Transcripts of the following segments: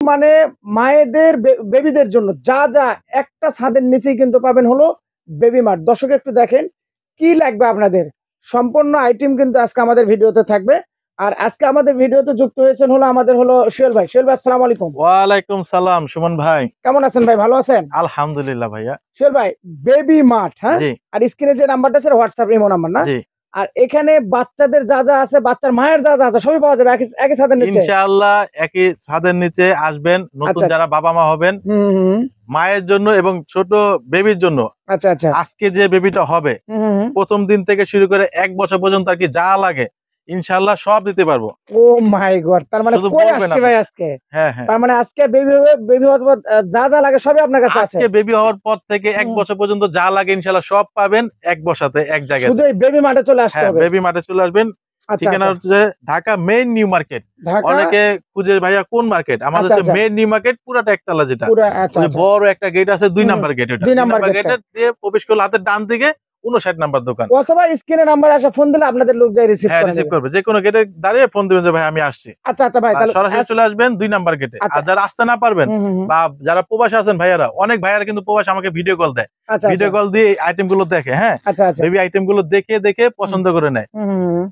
মানে মায়েদের বেবিদের জন্য যা যা একটা ছাদের নিচেই কিন্তু পাবেন হলো বেবি মার্ট। দর্শক একটু দেখেন কি লাগবে আপনাদের, সম্পূর্ণ আইটেম কিন্তু আজকে আমাদের ভিডিওতে থাকবে। আর আজকে আমাদের ভিডিওতে যুক্ত হয়েছেন হলো আমাদের হলো সোহেল ভাই। সোহেল ভাই আসসালামু আলাইকুম। ওয়ালাইকুম সালাম সুমন ভাই, কেমন আছেন ভাই? ভালো আছেন? আলহামদুলিল্লাহ ভাইয়া। সোহেল ভাই বেবি মার্ট, হ্যাঁ, জি আর স্ক্রিনে যে নাম্বারটা আছে হোয়াটসঅ্যাপ ইমো নাম্বার না? জি আর এখানে বাচ্চাদের যা যা আছে, বাচ্চার মায়ের যা যা আছে সবই পাওয়া যাবে একই ছাদের নিচে ইনশাআল্লাহ। একই ছাদের নিচে আসবেন নতুন আচ্ছা, যারা বাবা মা হবেন, মায়ের জন্য এবং ছোট বেবির জন্য। আচ্ছা আচ্ছা আজকে যে বেবিটা হবে প্রথম দিন থেকে শুরু করে 1 বছর পর্যন্ত আর কি যা লাগে ইনশাআল্লাহ সব দিতে পারবো। ও মাই গড, তার মানে শুধু কই বলবেন আসছে ভাই আজকে? হ্যাঁ হ্যাঁ, তার মানে আজকে বেবি হওয়ার পর যা যা লাগে সবই আপনার কাছে আছে। আজকে বেবি হওয়ার পর থেকে 1 বছর পর্যন্ত যা লাগে ইনশাআল্লাহ সব পাবেন এক বসাতে এক জায়গায়। শুধু এই বেবি মাঠে চলে আসতে হ্যাঁ, হবে। বেবি মাঠে চলে আসবেন। আচ্ছা ঠিকানা আচ্ছা, হচ্ছে Dhaka main new market. Dhaka অনেকে খুঁজে ভাইয়া কোন মার্কেট, আমাদের আচ্ছা, হচ্ছে আচ্ছা। মেইন নিউ মার্কেট, পুরাটা একতলা যেটা। পুরা আচ্ছা ওই আচ্ছা, বড় একটা গেট আছে 2 নাম্বার গেট, ওটা 2 2 নাম্বার নাম্বার গেটটা। গেটে দিয়ে প্রবেশ করলে হাতের ডান দিকে 59 নাম্বার দোকান। অথবা স্ক্রিনে নাম্বার আসে ফোন দিলে আপনাদের লোক যায় রিসিভ হ্যাঁ, করে রিসিভ নেবে। করবে, যে কোনো গেটে দাঁড়িয়ে ফোন দিবেন যে ভাই আমি আসছি। আচ্ছা আচ্ছা ভাই, আর তাহলে সরাসরি চলে আসবেন 2 নাম্বার গেটে। আচ্ছা। আর যারা আসতে না পারবেন হুম। বা যারা প্রবাসে আছেন ভাইয়ারা, অনেক ভাইয়ারা কিন্তু প্রবাসে আমাকে ভিডিও কল দেয়, আচ্ছা ভিডিও কল দিয়ে আইটেম গুলো দেখে, হ্যাঁ আচ্ছা আচ্ছা, বেবি আইটেম গুলো দেখে দেখে পছন্দ করে নেয়। হুম।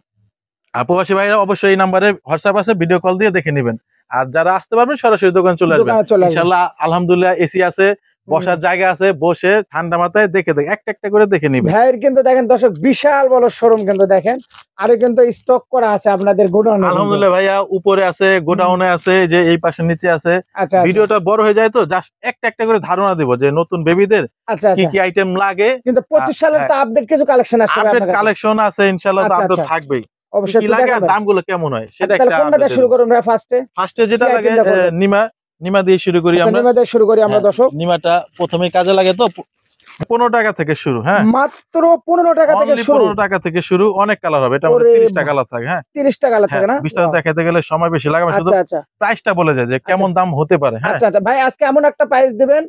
আর প্রবাসী ভাইরা অবশ্যই এই নাম্বারে হোয়াটসঅ্যাপ আছে, ভিডিও কল দিয়ে দেখে নেবেন। আর যারা আসতে পারবেন সরাসরি দোকান চলে আসবেন ইনশাআল্লাহ। আলহামদুলিল্লাহ এসি আছে, বসার জায়গা আছে, বসে ঠান্ডা মাথায় দেখে দেখে একটা একটা করে দেখে নিবেন। ভাইয়ের কিন্তু দেখেন দর্শক বিশাল বড় শোরুম কিন্তু দেখেন, আরে কিন্তু স্টক করা আছে আপনাদের গোডাউনে। আলহামদুলিল্লাহ ভাইয়া, উপরে আছে, গোডাউনে আছে, যে এই পাশে নিচে আছে। আচ্ছা, ভিডিওটা বড় হয়ে যায় তো জাস্ট একটা একটা করে ধারণা দিব যে নতুন বেবিদের আচ্ছা কি কি আইটেম লাগে। কিন্তু 25 সালের তো আপডেট কিছু কালেকশন আসছে আপডেট কালেকশন আছে ইনশাআল্লাহ, তো আপডেট থাকবেই। অবশ্যই কি লাগে আর দামগুলো কেমন হয় সেটা একটা কোনটা দিয়ে শুরু করুন ভাই? ফার্স্টে যেটা লাগে নিমা দিয়ে শুরু করি আমরা। নিমা দিয়ে শুরু করি আমরা দর্শক। নিমাটা প্রথমে কাজে লাগে তো 15 টাকা থেকে শুরু। হ্যাঁ, মাত্র 15 টাকা থেকে শুরু। 15 টাকা থেকে শুরু। অনেক কালার হবে, এটা আমাদের 30 টাকা কালার থাকে। হ্যাঁ, 30 টাকা কালার থাকে না? বিস্তারিত দেখাতে গেলে সময় বেশি লাগে, শুধু প্রাইসটা বলে যায় যে কেমন দাম হতে পারে। হ্যাঁ আচ্ছা আচ্ছা ভাই, আজকে এমন একটা প্রাইস দিবেন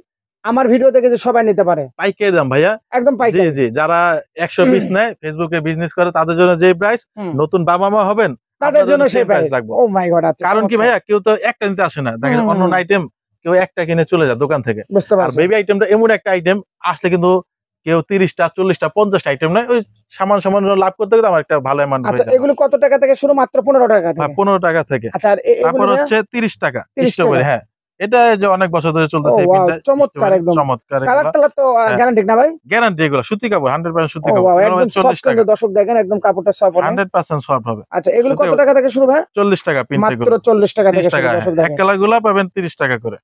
আমার ভিডিও দেখে যে সবাই নিতে পারে। পাইকারি দাম ভাইয়া, একদম পাইকারি। জি জি, যারা 100 পিস নেয় ফেসবুকে বিজনেস করে তাদের জন্য যে প্রাইস, নতুন বাবা মা হবেন তাদের জন্য সেই প্রাইস রাখবো। ও মাই গড, আচ্ছা। কারণ কি ভাইয়া, কেউ তো একটা নিতে আসে না, দেখেন অন্য আইটেম কেউ একটা কিনে চলে যায় দোকান থেকে। আর বেবি আইটেমটা এমন একটা আইটেম, আসলে কিন্তু কেউ 30টা 40টা 50টা আইটেম নেয়, ওই সামান্য লাভ করতে গেলে আমার একটা ভালো অ্যামাউন্ট হয়ে যায়। আচ্ছা, এগুলো কত টাকা থেকে শুরু? মাত্র 15 টাকা থেকে। 15 টাকা থেকে। আচ্ছা, আর তারপর হচ্ছে 30 টাকা স্ট্রবেরি। হ্যাঁ, এটা যে অনেক বছর ধরে চলতেছে এই পিনটা, চমৎকার একদম চমৎকার। কালার তো গ্যারান্টি না ভাই? গ্যারান্টি, এগুলো সুতি কাপড়, 100% সুতি কাপড়। একদম 40 টাকা দর্শক দেখেন, একদম কাপড়টা সফট, 100% সফট হবে। আচ্ছা, এগুলো কত টাকা থেকে শুরু ভাই? 40 টাকা পিন, মাত্র 40 টাকা থেকে শুরু দর্শক দেখেন। এক কালারগুলো পাবেন 30 টাকা করে,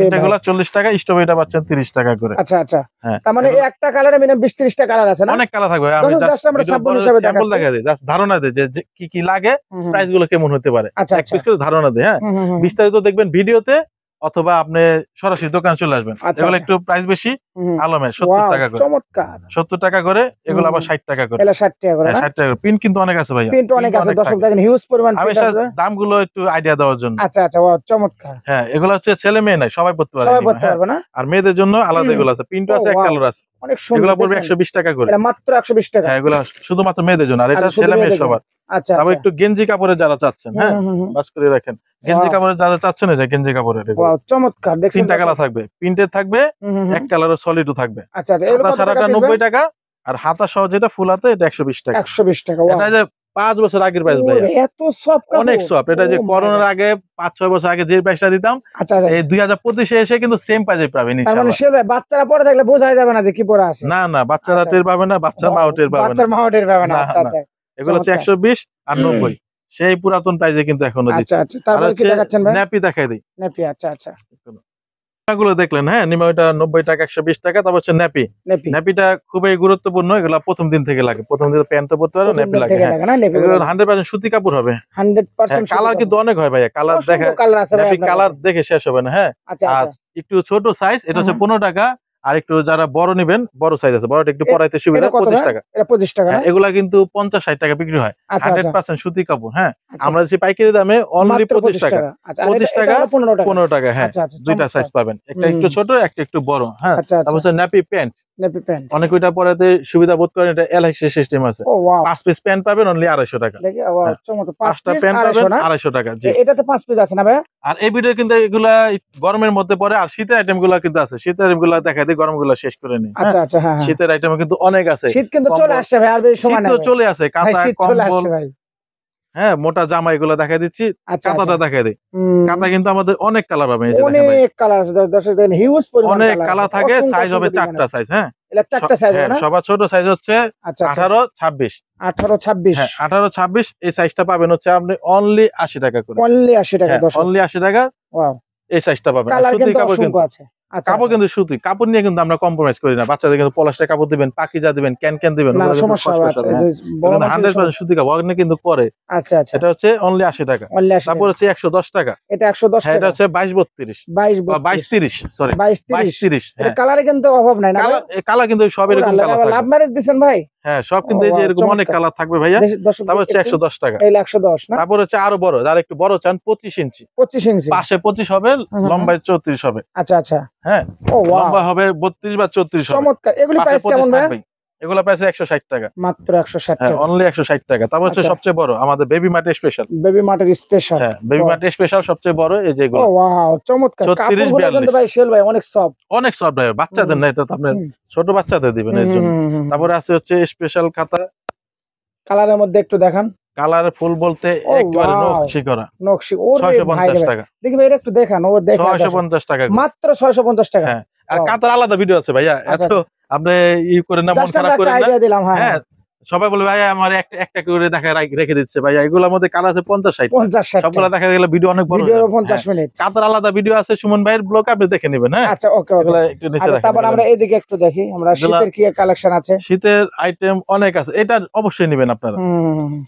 এটাগুলো 40 টাকা, স্ট্রবেরিটা পাচ্ছেন 30 টাকা করে। আচ্ছা আচ্ছা, তার মানে এই একটা কালারে মিনিমাম 20-30 টা কালার আছে না? অনেক কালার থাকবে। আমি জাস্ট আমরা স্যাম্পল হিসেবে দেখাচ্ছি, জাস্ট ধারণা দেই যে কি কি লাগে, প্রাইস গুলো কেমন হতে পারে, এক পিস করে ধারণা দেই। হ্যাঁ, বিস্তারিত দেখবেন ভিডিওতে, অথবা আপনি সরাসরি দোকানে চলে আসবেন। এগুলো একটু প্রাইস বেশি, আলমে 70 টাকা করে, চমৎকার 70 টাকা করে। এগুলো আবার 60 টাকা করে। এগুলো 60 টাকা করে, 60 টাকা। পিন কিন্তু অনেক আছে ভাইয়া, পিন তো অনেক আছে দর্শক দেখেন, হিউজ পরিমাণ পিন আছে। দামগুলো একটু আইডিয়া দেওয়ার জন্য। আচ্ছা আচ্ছা, ওয়াও চমৎকার। হ্যাঁ, এগুলো হচ্ছে ছেলে মেয়ে নাই সবাই পড়তে পারবে, সবাই পড়তে পারবে না? আর মেয়েদের জন্য আলাদা এগুলো আছে। পিনটা আছে, এক কালার আছে, অনেক সুন্দর। এগুলো পড়বে 120 টাকা করে। এটা মাত্র 120 টাকা। হ্যাঁ, এগুলো শুধুমাত্র মেয়েদের জন্য, আর এটা ছেলে মেয়ে সবার। আচ্ছা, তবে একটু গেঞ্জি কাপড়ের যারা চাচ্ছেন, হ্যাঁ বাস করে রাখেন, গেঞ্জি কাপড়ের যারা চাচ্ছেন, এই যে গেঞ্জি কাপড়ের ওয়াও চমৎকার। দেখছেন 3টা কালার থাকবে, প্রিন্টেড থাকবে, এক কালারের সলিডও থাকবে। আচ্ছা আচ্ছা, এগুলো কত টাকা? 90 টাকা। আর হাতা সহ যেটা ফুল হাতে, এটা 120 টাকা। 120 টাকা। এটা যে 5 বছর আগের প্রাইস ভাই, এত সফট, অনেক সফট। এটা যে করোনার আগে 5-6 বছর আগে যে প্রাইসটা দিতাম, আচ্ছা এই 2025 এ এসে কিন্তু সেম প্রাইসে পাবেন ইনশাআল্লাহ। মানে ইনশাআল্লাহ। বাচ্চারা পরে থাকলে বোঝাই যাবে না যে কি পরে আছে। না না, বাচ্চারা টের পাবে না, বাচ্চার মাও টের পাবে না, বাচ্চার মাও টের পাবে না। আচ্ছা আচ্ছা, এগুলো হচ্ছে 120 আর 90, সেই পুরাতন প্রাইসে কিন্তু এখনো দিচ্ছি। আচ্ছা আচ্ছা, তারপর কি দেখাচ্ছেন ভাই? ন্যাপি দেখাই দিই। ন্যাপি, আচ্ছা আচ্ছা, গুলো দেখলেন। হ্যাঁ, নিমা ওইটা 90 টাকা, 120 টাকা। তারপর হচ্ছে ন্যাপিটা খুবই গুরুত্বপূর্ণ, এগুলা প্রথম দিন থেকে লাগে। প্রথম দিন প্যান্ট তো পরতে পারো, ন্যাপি লাগে। এগুলো 100% সুতি কাপড় হবে, 100%। কালার কিন্তু অনেক হয় ভাইয়া, কালার দেখে ন্যাপি কালার দেখে শেষ হবে না। হ্যাঁ, আর একটু ছোট সাইজ, এটা হচ্ছে 15 টাকা। আর একটু যারা বড় নিবেন, বড় সাইজ আছে, বড়টা একটু পরাইতে সুবিধা, 25 টাকা। এটা 25 টাকা। এগুলা কিন্তু 50-60 টাকা বিক্রি হয়, 100% সুতি কাপড়। হ্যাঁ, আমরা দিচ্ছি পাইকারি দামে অনলি 25 টাকা। 25 টাকা 15 টাকা। হ্যাঁ, দুইটা সাইজ পাবেন, একটা একটু ছোট, একটা একটু বড়। হ্যাঁ, তারপর হচ্ছে ন্যাপি প্যান্ট, নেপি প্যান্ট অনেক ওইটা পরাতে সুবিধা বোধ করেন, এটা এলাস্টিক সিস্টেম আছে। ও ওয়াও 5 পিস প্যান্ট পাবেন অনলি 250 টাকা। দেখি ওয়াও চমৎকার 5টা প্যান্ট পাবেন 250 টাকা। জি এটাতে 5 পিস আছে না ভাই? আর এই ভিডিও কিন্তু এগুলা গরমের মধ্যে পড়ে, আর শীতের আইটেম গুলা কিন্তু আছে। শীতের আইটেম গুলা দেখাই দিই, গরম গুলা শেষ করে নিই। আচ্ছা আচ্ছা হ্যাঁ শীতের আইটেম কিন্তু অনেক আছে। শীত কিন্তু চলে আসছে ভাই, আর বেশি সময় শীত নাই। তো চলে আসে, কাঁথা কম্বল ভাই। হ্যাঁ মোটা জামা এগুলো দেখাই দিচ্ছি। কাঁথাটা দেখাই দিই। কাঁথা কিন্তু আমাদের অনেক কালার পাবেন, এই যে দেখেন অনেক কালার আছে, 10 দেন হিউজ পরিমাণ অনেক কালার থাকে। সাইজ হবে 4টা সাইজ। হ্যাঁ এটা 4টা সাইজ হয় না? সবার ছোট সাইজ হচ্ছে 18 26। 18 26 হ্যাঁ 18 26 এই সাইজটা পাবেন হচ্ছে আপনি অনলি 80 টাকা করে। অনলি 80 টাকা দর্শক, অনলি 80 টাকা। ওয়াও এই সাইজটা পাবেন। সুতি কাপড় কিন্তু আছে। কাপড় কিন্তু সুতি কাপড় নিয়ে কিন্তু আমরা কম্প্রোমাইজ করি না। বাচ্চাদের কিন্তু পলাশটা কাপড় দিবেন, পাকিজা দিবেন, ক্যান দিবেন, না সমস্যা আছে। 100% সুতি কাপড় কিন্তু পরে। আচ্ছা আচ্ছা এটা হচ্ছে অনলি 80 টাকা। তারপর হচ্ছে 110 টাকা। এটা 110 টাকা। এটা হচ্ছে 22 32 22 30 সরি 22 30। এটা কালারে কিন্তু অভাব নাই না? কালার কিন্তু সব এরকম কালার থাকবে। লাভ ম্যারেজ দিবেন ভাই? হ্যাঁ সব কিন্তু এই যে এরকম অনেক কালার থাকবে ভাইয়া। তারপর হচ্ছে 110 টাকা। এই 110 না? তারপর হচ্ছে আরো বড়, যারা একটু বড় চান 25 ইঞ্চি। 25 ইঞ্চি পাশে 25 হবে, লম্বায় 34 হবে। আচ্ছা আচ্ছা হ্যাঁ ও ওয়াও লম্বা হবে 32 বা 34 হবে। চমৎকার। এগুলি প্রাইস কেমন ভাই? এগুলা প্রাইস 160 টাকা মাত্র 160 টাকা। অনলি 160 টাকা। তারপর হচ্ছে সবচেয়ে বড় আমাদের বেবি মার্ট স্পেশাল। বেবি মার্টের স্পেশাল। হ্যাঁ বেবি মার্ট স্পেশাল সবচেয়ে বড় এই যে এগুলো। ও ওয়াও চমৎকার। কাপড়গুলো কিন্তু ভাই শেল ভাই অনেক সফট। অনেক সফট ভাই, বাচ্চাদের না, এটা তো আপনি ছোট বাচ্চাদের দিবেন এর জন্য। তারপরে আছে হচ্ছে স্পেশাল খাতা। কালারের মধ্যে একটু দেখান। কালার ফুল বলতে একেবারে নকশি করা। নকশি ওরে 650 টাকা। দেখি ভাই একটু দেখান। ও দেখেন 650 টাকা মাত্র 650 টাকা। হ্যাঁ আর কাতার আলাদা ভিডিও আছে ভাইয়া, এত আপনি করে না মন খারাপ করে না। হ্যাঁ সবাই বলে ভাই আমার একটা করে দেখা রেখে দিচ্ছে ভাইয়া, এগুলোর মধ্যে কালার আছে 50 60 সবগুলা দেখা গেলে ভিডিও অনেক বড়, ভিডিও 50 মিনিট। কাতার আলাদা ভিডিও আছে সুমন ভাইয়ের ব্লগ, আপনি দেখে নেবেন। হ্যাঁ আচ্ছা ওকে ওকে একটু নিচে রাখেন। তারপর আমরা এইদিকে একটু দেখি, আমরা শীতের কি কালেকশন আছে। শীতের আইটেম অনেক আছে, এটা অবশ্যই নেবেন আপনারা।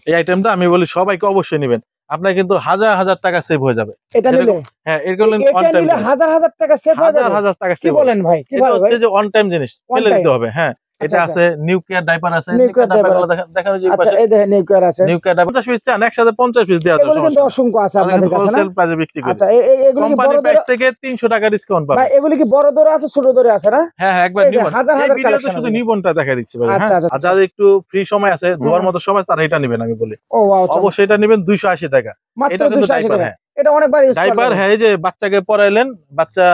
এই আইটেমটা আমি বলি সবাইকে অবশ্যই নেবেন, আপনার কিন্তু হাজার হাজার টাকা সেভ হয়ে যাবে এটা নিলে। হ্যাঁ এগুলো এটা নিলে হাজার হাজার টাকা সেভ হয়ে যাবে। হাজার টাকা সেভ বলেন ভাই, কি এটা হচ্ছে যে অন টাইম জিনিস ফেলে দিতে হবে। হ্যাঁ এটা আছে নিউক্লিয়ার ডাইপার আছে। নিউক্লিয়ার ডাইপারগুলো দেখেন যে আচ্ছা এই দেখেন নিউক্লিয়ার আছে। নিউক্লিয়ার ডাইপার 50 পিস চান একসাথে 50 পিস দেওয়া যাবে। এগুলো কিন্তু অসংখ্য আছে আপনাদের কাছে না? হোলসেল প্রাইসে বিক্রি করি। আচ্ছা এগুলো কি বড় প্রাইস থেকে 300 টাকা ডিসকাউন্ট পাবেন। ভাই এগুলো কি বড় দরে আছে ছোট দরে আছে না? হ্যাঁ হ্যাঁ একবার নিউবর্ন। এই ভিডিওতে শুধু নিউবর্নটা দেখাই দিচ্ছি ভাই। হ্যাঁ আর যাদের একটু ফ্রি সময় আছে, দুয়ার মতো সময়, তারা এটা নেবেন আমি বলি। ও ওয়াও অবশ্যই এটা নেবেন 280 টাকা। এটা কিন্তু ডাইপার। হ্যাঁ এটা অনেকবার ইউজ করা ডাইপার। হ্যাঁ এই যে বাচ্চাকে পড়াইলেন, বাচ্চা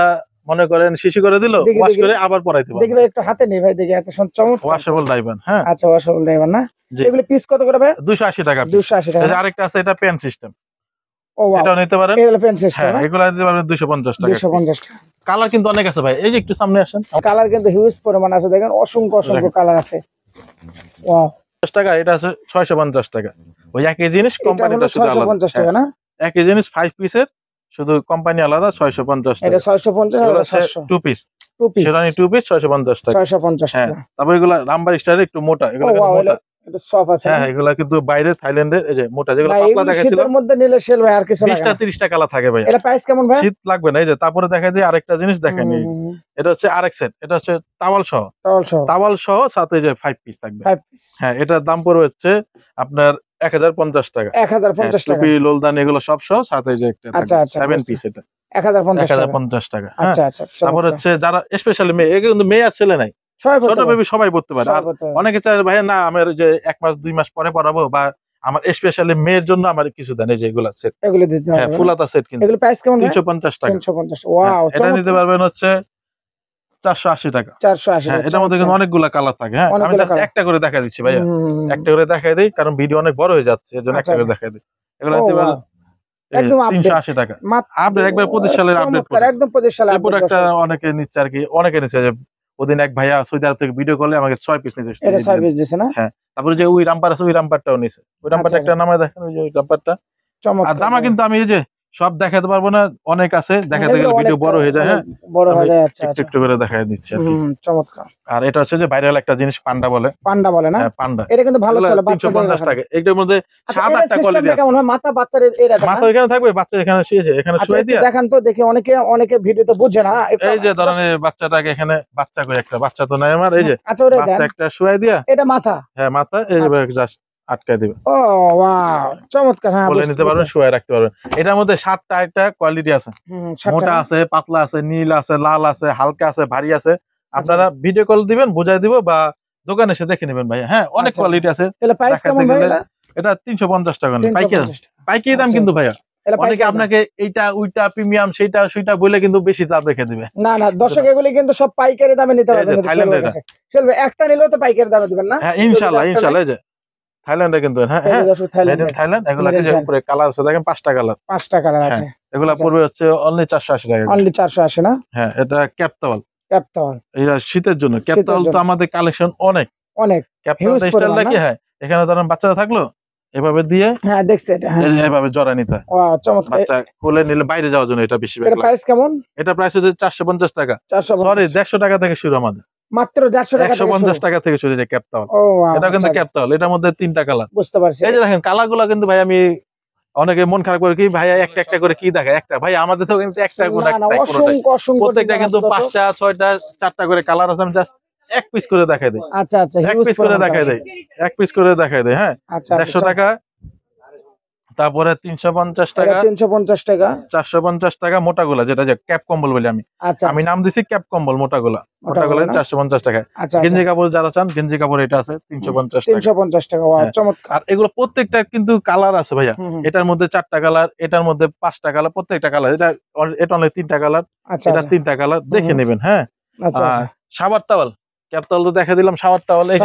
মনে করেন শিশু করে দিল, ওয়াশ করে আবার পরাইতে পারবেন। দেখি ভাই একটু হাতে নেই ভাই, দেখি এত চমৎকার ওয়াশেবল ডাইপার। হ্যাঁ আচ্ছা ওয়াশেবল ডাইপার না? এগুলো পিস কত করে ভাই? 280 টাকা। 280 টাকা। আরেকটা আছে এটা পেন সিস্টেম। ও ওয়াও এটা নিতে পারেন। এগুলো পেন সিস্টেম। হ্যাঁ এগুলো নিতে পারবেন 250 টাকা। 250 টাকা। কালার কিন্তু অনেক আছে ভাই, এই যে একটু সামনে আসেন। কালার কিন্তু হিউজ পরিমাণ আছে, দেখেন অসংখ্য অসংখ্য কালার আছে। ওয়াও 50 টাকা। এটা আছে 650 টাকা। ওই একই জিনিস কোম্পানিটা শুধু আলাদা। 650 টাকা না? একই জিনিস 5 পিসের, শুধু কোম্পানি আলাদা 650 টাকা। এটা 650 আর 700 2 পিস। শেরওয়ানি 2 পিস 650 টাকা। 650 টাকা। তারপর এগুলা রামবার স্টাইলে একটু মোটা, এগুলা কিন্তু মোটা। এটা সফট আছে। হ্যাঁ এগুলা কিন্তু বাইরে থাইল্যান্ডের এই যে মোটা, যেগুলো পাতলা দেখাইছিলাম। শীতের মধ্যে নিলে সেল ভাই আর কিছু লাগে না। 20টা 30টা কালার থাকে ভাই। এটা প্রাইস কেমন ভাই? শীত লাগবে না। এই যে তারপরে দেখা যায় আরেকটা জিনিস দেখেন, এই এটা হচ্ছে আরেক সেট। এটা হচ্ছে টাওয়াল সহ। টাওয়াল সহ সাথে যে 5 পিস থাকবে। 5 পিস। হ্যাঁ এটার দাম পড়বে হচ্ছে আপনার 1050 টাকা। 1050 টাকা। টুপি লোলদান এগুলো সব সহ সাথে যে একটা 7 পিস, এটা 1050 টাকা। আচ্ছা আচ্ছা। তারপর হচ্ছে যারা স্পেশালি মেয়ে, এগুলো কিন্তু মেয়ে আর ছেলে নাই, ছোট বেবি সবাই পড়তে পারে। আর অনেকে চায় ভাই না আমার যে 1 মাস 2 মাস পরে পরাবো, বা আমার স্পেশালি মেয়ের জন্য আমার কিছু দেন, এই যে এগুলা সেট, এগুলো দিতে হবে। হ্যাঁ ফুলাতা সেট কিন্তু। এগুলো প্রাইস কেমন? 350 টাকা। 350। ওয়াও এটা নিতে পারবেন হচ্ছে 480 টাকা। 480। হ্যাঁ এটার মধ্যে কিন্তু অনেকগুলা কালার থাকে। হ্যাঁ আমি জাস্ট একটা করে দেখাই দিচ্ছি ভাইয়া, একটা করে দেখাই দেই কারণ ভিডিও অনেক বড় হয়ে যাচ্ছে, এজন্য একটা করে দেখাই দিই। এগুলো নিতে পারবেন একদম 380 টাকা। আপডেট একবার 25 সালের আপডেট করে, একদম 25 সালের আপডেট। প্রোডাক্টটা অনেকে নিচ্ছে আর কি, অনেকে নিচ্ছে। যে ওদিন এক ভাইয়া সৌদি আরব থেকে ভিডিও করলে আমাকে 6 পিস নিছে। এটা 6 পিস দিছে না? হ্যাঁ তারপরে যে ওই রামপার আছে, ওই রামপারটাও নিছে। ওই রামপারটা একটা নামে দেখেন, ওই যে ওই রামপারটা। আর জামা কিন্তু আমি এই যে সব দেখাতে পারবো না, অনেক আছে, দেখাতে গেলে ভিডিও বড় হয়ে যায়। হ্যাঁ বড় হয়ে যায়। আচ্ছা একটু একটু করে দেখাই দিচ্ছি আর কি। চমৎকার। আর এটা হচ্ছে যে ভাইরাল একটা জিনিস, পান্ডা বলে। পান্ডা বলে না? হ্যাঁ পান্ডা। এটা কিন্তু ভালো চলে। 350 টাকা। এটার মধ্যে 7-8টা কোয়ালিটি আছে। কেমন হয়? মাথা বাচ্চার এরা মাথা এখানে থাকবে, বাচ্চা এখানে শুয়েছে, এখানে শুয়ে দিয়া দেখান তো দেখি। অনেকে ভিডিওতে বুঝে না। এই যে ধরেন বাচ্চাটাকে এখানে, বাচ্চা করে একটা বাচ্চা তো নাই আমার, এই যে বাচ্চা একটা শুয়ে দিয়া, এটা মাথা। হ্যাঁ মাথা এই যে জাস্ট আটকায় দিবে। ও ওয়াও চমৎকার। হ্যাঁ বলে নিতে পারবেন, শুয়ে রাখতে পারবেন। এটার মধ্যে 7টা কোয়ালিটি আছে, মোটা আছে, পাতলা আছে, নীল আছে, লাল আছে, হালকা আছে, ভারী আছে, আপনারা ভিডিও কল দিবেন, বুঝাই দিব, বা দোকানে এসে দেখে নেবেন ভাই। হ্যাঁ, অনেক কোয়ালিটি আছে। এটা 350 টাকা পাইকারি দাম কিন্তু ভাইয়া। অনেকে আপনাকে এইটা ওইটা প্রিমিয়াম সেইটা সুইটা বলে কিন্তু বেশি দাম রেখে দিবে। না না দর্শক, এগুলি কিন্তু সব পাইকারি দামে নিতে পারবেন। একটা নিলেও তো পাইকারি দামে দিবেন না? হ্যাঁ ইনশাআল্লাহ ইনশাআল্লাহ। এই যে থাইল্যান্ডে কিন্তু হ্যাঁ হ্যাঁ থাইল্যান্ড। এগুলা যে উপরে কালার আছে দেখেন, 5টা কালার, 5টা কালার আছে। এগুলা পড়বে হচ্ছে অনলি 480 টাকা। অনলি 480 না? হ্যাঁ, এটা ক্যাপটাওয়াল। ক্যাপটাওয়াল এটা শীতের জন্য। ক্যাপটাওয়াল তো আমাদের কালেকশন অনেক অনেক। ক্যাপটাওয়াল স্টাইলটা কি, হ্যাঁ এখানে ধরেন বাচ্চারা থাকলো এভাবে দিয়ে, হ্যাঁ দেখছি এটা, হ্যাঁ এভাবে জড়া নিতে। ওয়াও চমৎকার। বাচ্চা কোলে নিলে বাইরে যাওয়ার জন্য এটা বেশি। এটা প্রাইস কেমন? এটা প্রাইস হচ্ছে 450 টাকা। সরি 150 টাকা থেকে শুরু আমাদের। মাত্র 150 টাকা, 150 টাকা থেকে শুরু যে ক্যাপটাওয়াল। ও ওয়াও, এটা কিন্তু ক্যাপটাওয়াল। এটার মধ্যে 3টা কালার। বুঝতে পারছি। এই যে দেখেন কালারগুলো কিন্তু ভাই, আমি অনেকে মন খারাপ করে কি ভাইয়া একটা একটা করে কি দেখায়, একটা ভাই আমাদের তো কিন্তু একটা করে প্রত্যেকটা কিন্তু 5টা 6টা 4টা করে কালার আছে। আমি জাস্ট এক পিস করে দেখাই দেই। আচ্ছা আচ্ছা, এক পিস করে দেখাই দেই, এক পিস করে দেখাই দেই। হ্যাঁ 150 টাকা, তারপরে 350 টাকা, 350 টাকা, 450 টাকা মোটাগুলা, যেটা যে ক্যাপ কম্বল বলি আমি। আমি নাম দিছি ক্যাপ কম্বল। মোটাগুলা 450 টাকা। গেঞ্জি কাপড় যারা চান, গেঞ্জি কাপড় এটা আছে 350 টাকা। 350 টাকা, ওয়াও চমৎকার। আর এগুলো প্রত্যেকটা কিন্তু কালার আছে ভাইয়া। এটার মধ্যে 4টা কালার, এটার মধ্যে 5টা কালার, প্রত্যেকটা কালার। এটা অনলি 3টা কালার, এটা 3টা কালার, দেখে নেবেন। হ্যাঁ, শাওয়ার টাওয়াল, ক্যাপটাওয়াল তো দেখা দিলাম। শাওয়ার টাওয়াল এই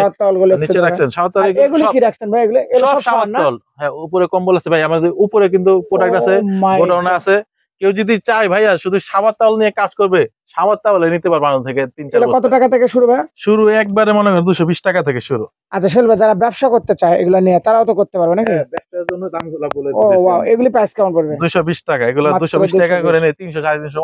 নিচে রাখছেন। শাওয়ার টাওয়াল এগুলো কি রাখছেন ভাই? এগুলো সব শাওয়ার টাওয়াল। হ্যাঁ, উপরে কম্বল আছে ভাই আমাদের। উপরে কিন্তু প্রোডাক্ট আছে, গোডাউনে আছে। কেউ যদি চায় ভাইয়া শুধু শাওয়ার টাওয়াল নিয়ে কাজ করবে, শাওয়ার টাওয়াল নিতে পারবে আমাদের থেকে 3-4 বছর। কত টাকা থেকে শুরু ভাই? শুরু একবারে মনে করেন 220 টাকা থেকে শুরু। আচ্ছা সেলবা, যারা ব্যবসা করতে চায় এগুলো নিয়ে তারাও তো করতে পারবে নাকি? ব্যবসার জন্য দামগুলো বলে দিতেছি। ও ওয়াও, এগুলি প্রাইস কেমন পড়বে? 220 টাকা। এগুলো 220 টাকা করে নেই, 300 350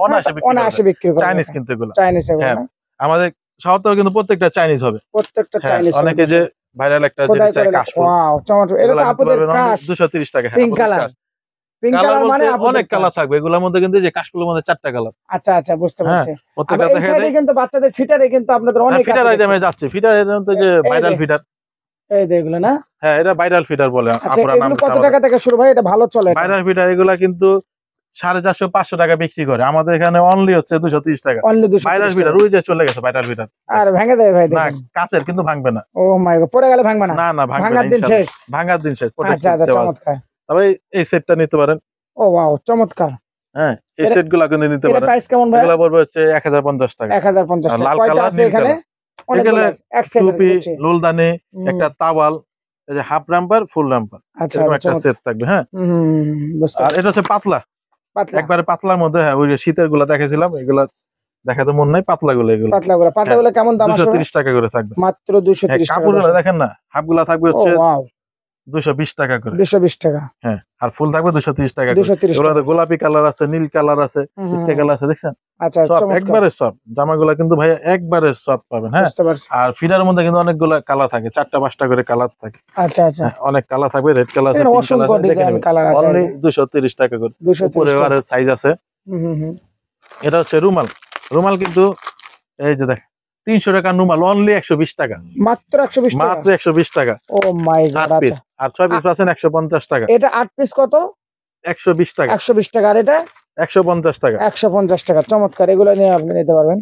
অনায়াসে বিক্রি করে। চাইনিজ কিন্তু এগুলো, চাইনিজ। হ্যাঁ, আমাদের শাওয়ার টাওয়াল কিন্তু প্রত্যেকটা চাইনিজ হবে। প্রত্যেকটা চাইনিজ। অনেকে যে ভাইরাল একটা যেটা চাই কাশফুল, ওয়াও চমৎকার। এটা তো আপনাদের কাশ 230 টাকা। হ্যাঁ, পিঙ্ক কালার। পিঙ্ক কালার মানে অনেক কালার থাকবে এগুলোর মধ্যে, কিন্তু যে কাশফুলের মধ্যে 4টা কালার। আচ্ছা আচ্ছা, বুঝতে পারছি। প্রত্যেকটা দেখা যায় কিন্তু বাচ্চাদের ফিটারে কিন্তু আপনাদের অনেক ফিটার আইটেমে যাচ্ছে। ফিটার আইটেম তো যে ভাইরাল ফিটার, এই দেখগুলো না? হ্যাঁ, এটা ভাইরাল ফিটার বলে। আপনারা নাম কত টাকা থেকে শুরু ভাই? এটা ভালো চলে ভাইরাল ফিটার। এগুলা কিন্তু 450-500 টাকা বিক্রি করে। আমাদের এখানে অনলি হচ্ছে 230 টাকা। ভাইরাল ফিটার ওই যে চলে গেছে ভাইরাল ফিটার। আর ভেঙে দেবে ভাই? না, কাচের কিন্তু ভাঙবে না। ও মাই গড, পড়ে গেলে ভাঙবে না? না না, ভাঙার দিন শেষ। ভাঙার দিন শেষ। আচ্ছা আচ্ছা, চমৎকার। তবে এই সেটটা নিতে পারেন। ও ওয়াও চমৎকার। হ্যাঁ, এই সেটগুলো কিন্তু নিতে পারেন। এর প্রাইস কেমন ভাই? এগুলো পড়বে হচ্ছে 1050 টাকা। 1050 টাকা। লাল কয়টা কালার আছে এখানে? এখানে টুপি, লুলদানি, একটা তাওয়াল, এই যে হাফ রাম্পার, ফুল রাম্পার, এরকম একটা সেট থাকবে। হ্যাঁ, আর এটা হচ্ছে পাতলা, একবারে পাতলার মধ্যে। হ্যাঁ, ওই যে শীতের গুলা দেখেছিলাম, এগুলা দেখাতে মন নাই। পাতলাগুলো, এগুলো পাতলাগুলো কেমন দাম? 230 টাকা করে থাকবে মাত্র। 230 টাকা। কাপড়গুলো দেখেন না, হাফগুলা থাকবে হচ্ছে 220 টাকা করে। 220 টাকা। হ্যাঁ, আর ফুল থাকবে 230 টাকা করে। এগুলোতে গোলাপি কালার আছে, নীল কালার আছে, স্কাই কালার আছে, দেখছেন? আচ্ছা, সব একবারে সব জামাগুলা কিন্তু ভাই একবারে সব পাবেন। হ্যাঁ, আর ফিডারের মধ্যে কিন্তু অনেকগুলো কালার থাকে, 4টা-5টা করে কালার থাকে। আচ্ছা আচ্ছা, অনেক কালার থাকবে। রেড কালার আছে, পিঙ্ক কালার আছে, অনলি 230 টাকা করে। উপরে আর সাইজ আছে। এটা হচ্ছে রুমাল। রুমাল কিন্তু এই যে দেখ, 300 টাকা রুমাল, অনলি 120 টাকা। মাত্র 120 টাকা। মাত্র 120 টাকা। ও মাই গড। 8 পিস আর 6 পিস পাচ্ছেন 150 টাকা। এটা 8 পিস কত? 120 টাকা। 120 টাকা। আর এটা 150 টাকা। 150 টাকা। চমৎকার, এগুলো নিয়ে আপনি নিতে পারবেন।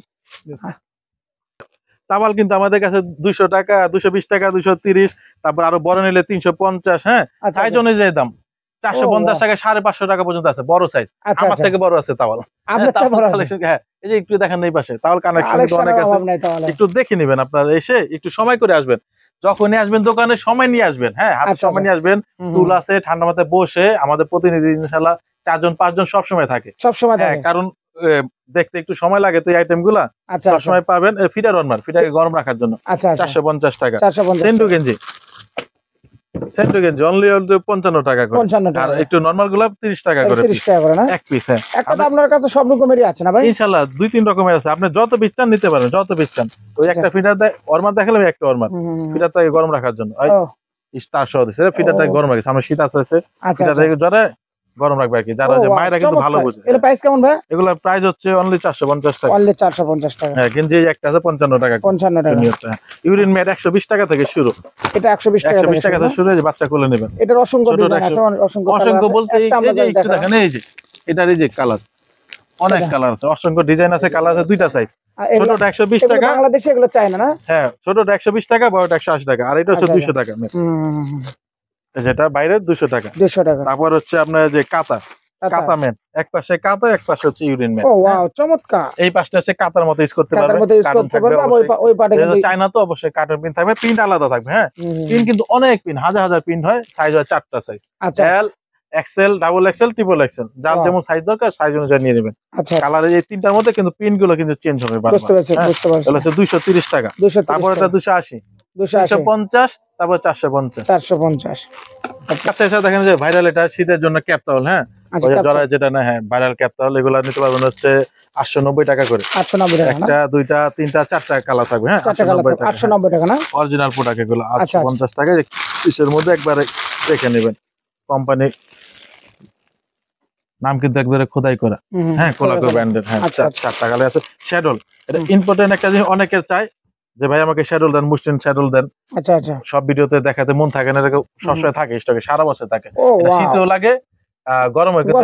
তাওয়াল কিন্তু আমাদের কাছে 200 টাকা, 220 টাকা, 230, তারপর আরো বড় নিলে 350। হ্যাঁ, সাইজ অনুযায়ী দাম। 450 টাকা, 550 টাকা পর্যন্ত আছে বড় সাইজ। আমার থেকে বড় আছে তাওয়াল। হ্যাঁ, এই যে একটু দেখেন এই পাশে তাওয়াল কালেকশন কিন্তু অনেক আছে, একটু দেখে নেবেন। আপনারা এসে একটু সময় করে আসবেন, যখনই আসবেন দোকানে সময় নিয়ে আসবেন। হ্যাঁ, হাতে সময় নিয়ে আসবেন। টুল আছে, ঠান্ডা মাথায় বসে। আমাদের প্রতিনিধি ইনশাআল্লাহ 4-5 সব সময় থাকে, সব সময়। হ্যাঁ, কারণ দেখতে একটু সময় লাগে তো এই আইটেম গুলা। সব সময় পাবেন। ফিটার ওয়ার্মার, ফিটাকে গরম রাখার জন্য 450 টাকা। সেন্ডু গেঞ্জি, সেন্ডু গেঞ্জি অনলি 55 টাকা করে। আর একটু নরমাল গুলা 30 টাকা করে। 30 টাকা করে না এক পিস? হ্যাঁ, একটা আপনার কাছে সব রকমেরই আছে না ভাই? ইনশাআল্লাহ 2-3 রকমের আছে। আপনি যত পিস চান নিতে পারেন, যত পিস চান। ওই একটা ফিটার ওয়ার্মার দেখালাম, একটা ওয়ার্মার ফিটারটাকে গরম রাখার জন্য। স্টার সহ দিছে, ফিটারটাকে গরম রাখে। সামনে শীত আছে, ফিটারটাকে জরে গরম রাখবে আর কি। যারা যে মায়েরা কিন্তু ভালো বুঝে। এর প্রাইস কেমন ভাই? এগুলোর প্রাইস হচ্ছে অনলি 450 টাকা। অনলি 450 টাকা। হ্যাঁ, কিন্তু এই একটা আছে 55 টাকা। 55 টাকা। ইউরিন ম্যাট 120 টাকা থেকে শুরু। এটা 120 টাকা থেকে শুরু। যে বাচ্চা কোলে নেবেন। এটার অসংখ্য ডিজাইন আছে, অসংখ্য বলতে এই যে একটু দেখেন, এই যে এটার এই যে কালার, অনেক কালার আছে, অসংখ্য ডিজাইন আছে, কালার আছে, দুইটা সাইজ। ছোটটা 120 টাকা, বাংলাদেশে এগুলো চায় না। হ্যাঁ, ছোটটা 120 টাকা, বড়টা 180 টাকা, আর এটা হচ্ছে 200 টাকা। যেটা বাইরে 200 টাকা। তারপর হচ্ছে আপনার যে কাতা ম্যান, এক পাশে কাতা, এক পাশে হচ্ছে ইউরিন ম্যান। ও ওয়াও, চমৎকার। এই পাশটা হচ্ছে কাতার মতো ইউজ করতে পারবে, কার্টন থাকবে ওই পাটে। চায়না তো অবশ্যই কার্টন পিন থাকবে, প্রিন্ট আলাদা থাকবে। হ্যাঁ, পিন কিন্তু অনেক পিন, হাজার হাজার পিন হয়। সাইজ হয় 4টা size, L, XL, double XL, triple XL, যার যেমন সাইজ দরকার সাইজ অনুযায়ী নিয়ে নেবেন। কালারের এই তিনটার মধ্যে কিন্তু পিন গুলো কিন্তু চেঞ্জ হবে বারবার। বুঝতে পারছি। 230 টাকা। তারপর এটা 280, 250, তারপর 450। আচ্ছা, এসে দেখেন যে ভাইরাল, এটা শীতের জন্য ক্যাপ টাওয়াল। হ্যাঁ, জরায় যেটা না, হ্যাঁ ভাইরাল ক্যাপ টাওয়াল, এগুলো নিতে পারবেন হচ্ছে 890 টাকা করে। 890 টাকা, একটা, দুইটা, তিনটা, চারটা কালার থাকবে। হ্যাঁ, 890 টাকা না, অরিজিনাল প্রোডাক্ট এগুলো। 850 টাকা। পিসের মধ্যে একবারে দেখে নেবেন, কোম্পানি নাম কিন্তু একবারে খোদাই করা। হ্যাঁ, কোলাকো ব্র্যান্ডের। হ্যাঁ, 4টা কালার আছে। শ্যাডল, এটা ইম্পর্টেন্ট একটা জিনিস, অনেকের চাই যে ভাই আমাকে শ্যাডল দেন, মুসলিম শ্যাডল দেন। সব ভিডিওতে দেখাতে মন থাকে না, সবসময় থাকে স্টকে, সারা বছর থাকে। এটা শীতেও লাগে, গরমে কিন্তু।